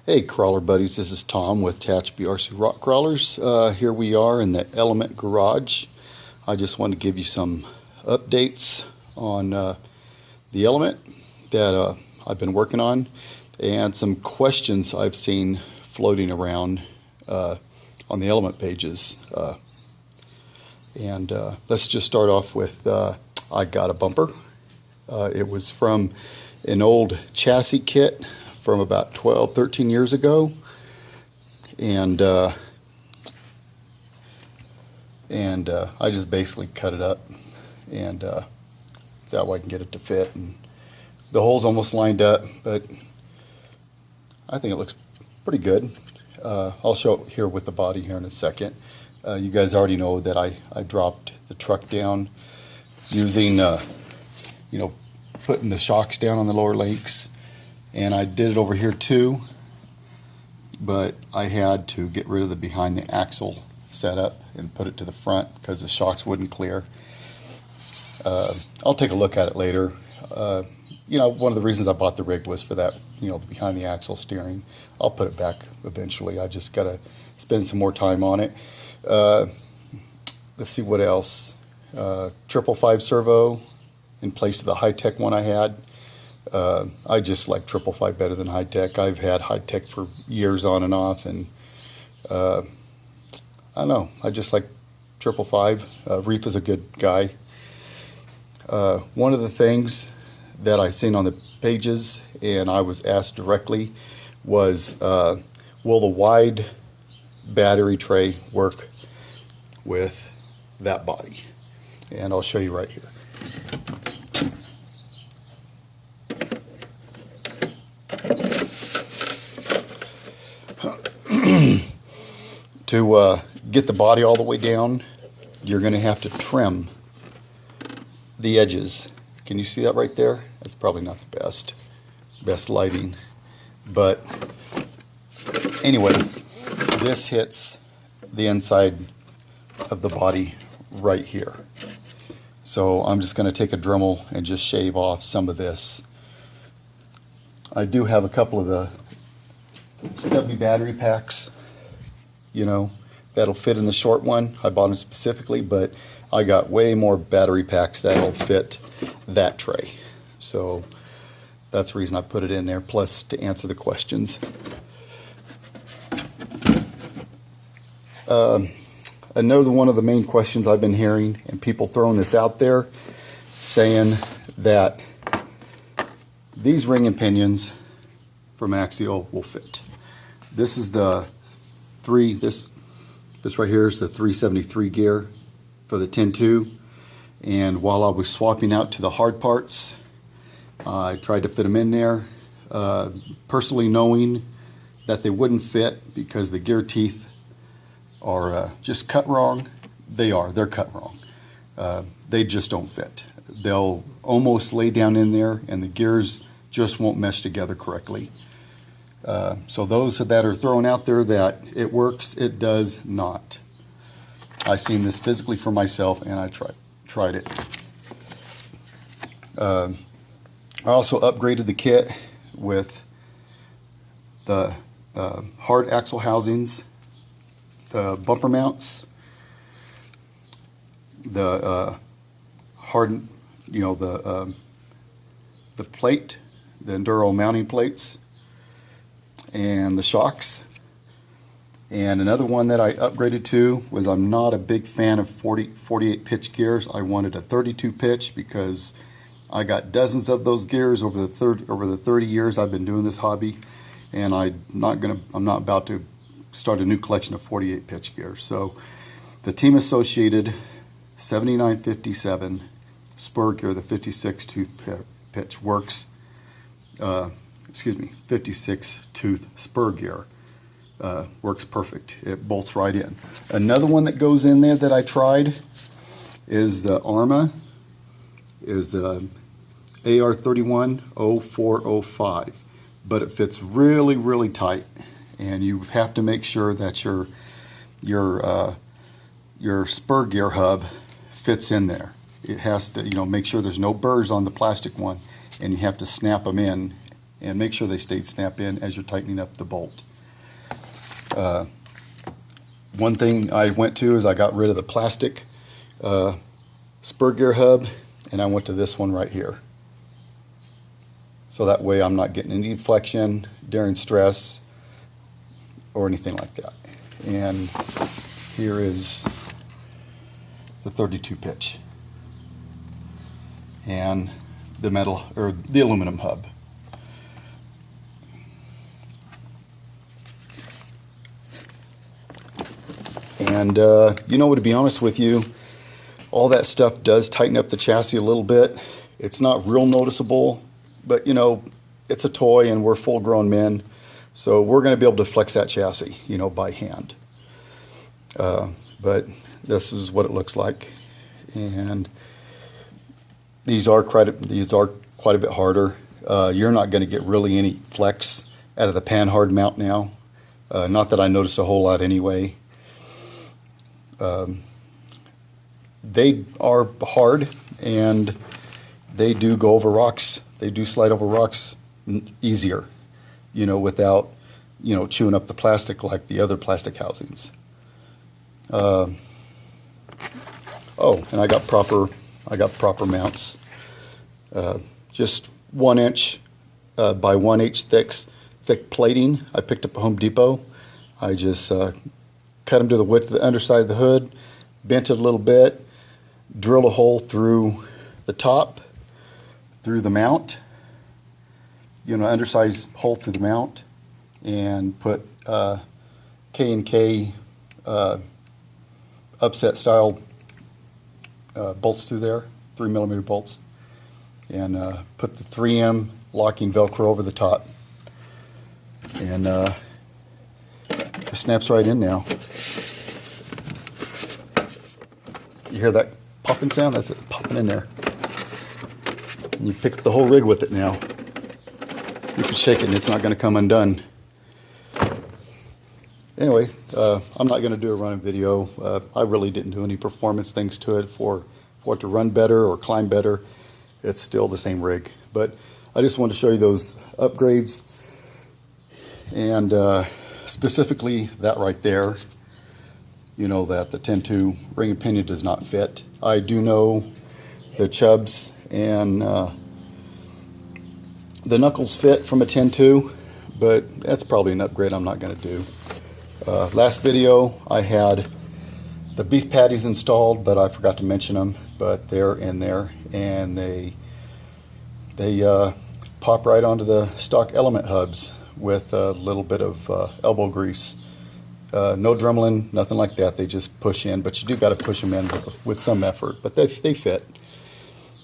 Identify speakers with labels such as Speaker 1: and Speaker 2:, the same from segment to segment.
Speaker 1: Hey crawler buddies, this is Tom with Attach BRC Rock Crawlers. Here we are in the Element Garage. I just want to give you some updates on the Element that I've been working on and some questions I've seen floating around on the Element pages. Let's just start off with I got a bumper. It was from an old chassis kit from about 13 years ago, and I just basically cut it up, and that way I can get it to fit. And the hole's almost lined up, but I think it looks pretty good. I'll show it here with the body here in a second. You guys already know that I dropped the truck down using putting the shocks down on the lower links. And I did it over here too, but I had to get rid of the behind the axle setup and put it to the front because the shocks wouldn't clear. I'll take a look at it later. One of the reasons I bought the rig was for that, behind the axle steering. I'll put it back eventually. I just gotta spend some more time on it. Let's see what else. 555 servo in place of the high-tech one I had. I just like 555 better than high-tech. I've had high-tech for years on and off, and I don't know, I just like 555. Reef is a good guy. One of the things that I seen on the pages, and I was asked directly, was will the wide battery tray work with that body? And I'll show you right here. To get the body all the way down, you're going to have to trim the edges. Can you see that right there? That's probably not the best lighting, but anyway, this hits the inside of the body right here. So I'm just going to take a Dremel and just shave off some of this. I do have a couple of the stubby battery packs, that'll fit in the short one. I bought them specifically, but I got way more battery packs that'll fit that tray. So that's the reason I put it in there, plus to answer the questions. Another one of the main questions I've been hearing, and people throwing this out there, saying that these ring and pinions from Axial will fit. This is the this right here is the 373 gear for the 10.2, and while I was swapping out to the hard parts, I tried to fit them in there, personally knowing that they wouldn't fit because the gear teeth are just cut wrong. They're cut wrong. They just don't fit. They'll almost lay down in there, and the gears just won't mesh together correctly. So those that are thrown out there that it works, it does not. I've seen this physically for myself, and I tried it. I also upgraded the kit with the hard axle housings, the bumper mounts, the hardened, the plate, the Enduro mounting plates, and the shocks. And another one that I upgraded to was, I'm not a big fan of 48 pitch gears. I wanted a 32 pitch because I got dozens of those gears over the 30 years I've been doing this hobby, and I'm not about to start a new collection of 48 pitch gears. So the Team Associated 7957 spur gear, the 56 tooth pitch works. 56 tooth spur gear works perfect. It bolts right in. Another one that goes in there that I tried is the Arma, is AR310405, but it fits really, really tight, and you have to make sure that your spur gear hub fits in there. It has to, make sure there's no burrs on the plastic one, and you have to snap them in and make sure they stayed snap in as you're tightening up the bolt. One thing I went to is I got rid of the plastic spur gear hub, and I went to this one right here. So that way I'm not getting any deflection during stress or anything like that. And here is the 32 pitch and the metal or the aluminum hub. And you know, to be honest with you, all that stuff does tighten up the chassis a little bit. It's not real noticeable, but you know, it's a toy and we're full grown men, so we're going to be able to flex that chassis, you know, by hand. But this is what it looks like, and these are quite a bit harder. You're not going to get really any flex out of the pan-hard mount now. Not that I noticed a whole lot anyway. They are hard, and they do go over rocks. They do slide over rocks easier, you know, without, you know, chewing up the plastic like the other plastic housings. Oh, and I got proper mounts. Just 1 inch by 1 inch thick plating. I picked up at Home Depot. I just cut them to the width of the underside of the hood, bent it a little bit, drilled a hole through the top, through the mount, you know, undersized hole through the mount, and put K&K upset style bolts through there, 3mm bolts, and put the 3M locking Velcro over the top, and it snaps right in now. You hear that popping sound? That's it popping in there. And you pick up the whole rig with it now. You can shake it and it's not going to come undone. Anyway, I'm not going to do a running video. I really didn't do any performance things to it for it to run better or climb better. It's still the same rig. But I just wanted to show you those upgrades, and specifically that right there. You know that the 10.2 ring and pinion does not fit. I do know the chubs and the knuckles fit from a 10.2, but that's probably an upgrade I'm not going to do. Last video I had the beef patties installed, but I forgot to mention them, but they're in there, and they pop right onto the stock Element hubs with a little bit of elbow grease. No Dremel, nothing like that. They just push in, but you do got to push them in with some effort. But they fit.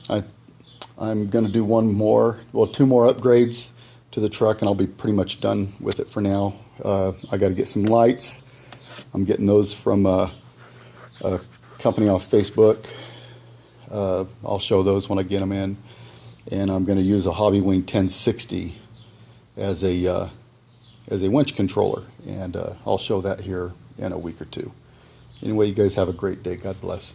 Speaker 1: I'm going to do two more upgrades to the truck, and I'll be pretty much done with it for now. I got to get some lights. I'm getting those from a company off Facebook. I'll show those when I get them in, and I'm going to use a Hobby Wing 1060 as a winch controller, and I'll show that here in a week or two. Anyway, you guys have a great day. God bless.